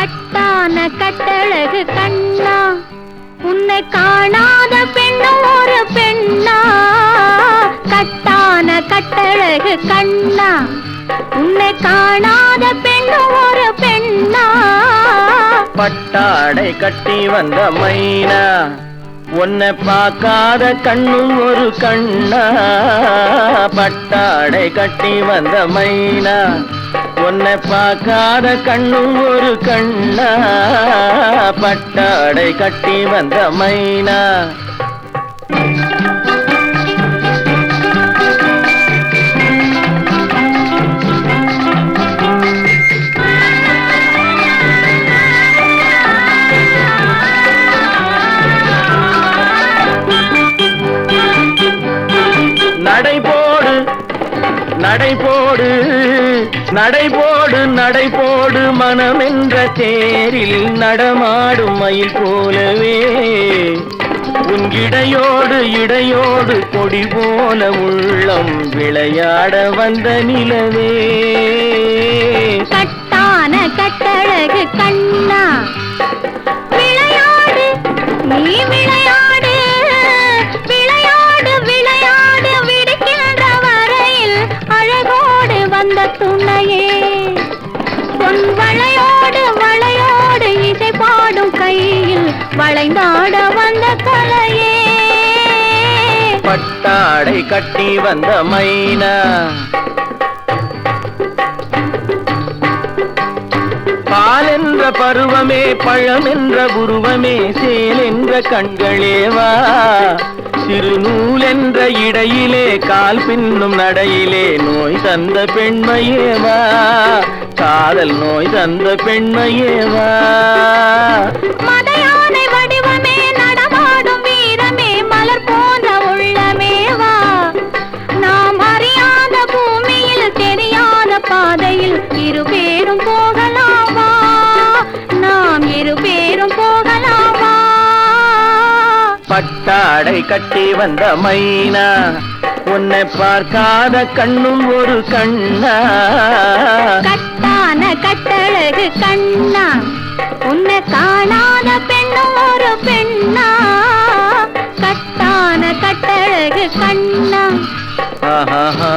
கட்டான கட்டழகு கண்ணா, உன்னை காணாத பெண்ணும் ஒரு பெண்ணா. கட்டான கட்டழகு கண்ணா, உன்னை காணாத பெண்ணும் ஒரு பெண்ணா. பட்டாடை கட்டி வந்த மைனா, உன்னை பார்க்காத கண்ணும் ஒரு கண்ணா. பட்டாடை கட்டி வந்த மைனா, உன்னை பார்க்காத கண்ணும் ஒரு கண்ணா. பட்டாடை கட்டி வந்த மைனா. நடைபோடு நடைபோடு நடைபோடு நடைபோடு மனமென்ற தேரில் நடமாடும் மயில் போலவே, உன் இடையோடு இடையோடு கொடி போல உள்ளம் விளையாட வந்த நிலவே. கட்டான கட்டழகு கண்ணா, விளையாடு நீ விளையாடு, விளையாடு விளையாடு விடுக்கின்ற வரையில் அழகோடு வந்த துணையே. பொன் வளையோடு வளையோடு இசை பாடும் கையில் வளைந்தாட வந்த கலையே. பட்டாடை கட்டி வந்த மைனா, பால் என்ற பருவமே பழம் என்ற உருவமே சேல் என்ற கண்களேவா. சிறு நூல் என்ற இடையிலே கால் பின்னும் நடையிலே நோய் தந்த பெண்மையேவா. காதல் நோய் தந்த பெண்மையேவா. மதையானை வடிவமே நடமாடும் வீரமே மலர் போன்ற உள்ளமேவா. நாம் அறியாத பூமியில் தெரியாத பாதையில் இருபேரும் போகலாமா, நாம் இருபேரும் போகலாமா. பட்டாடை கட்டி வந்த மைனா, உன்னை பார்க்காத கண்ணும் ஒரு கண்ணா. கட்டான கட்டழகு கண்ணா, உன்னை காணாத பெண்ணும் ஒரு பெண்ணா. கட்டான கட்டழகு கண்ணா. ஆஹா.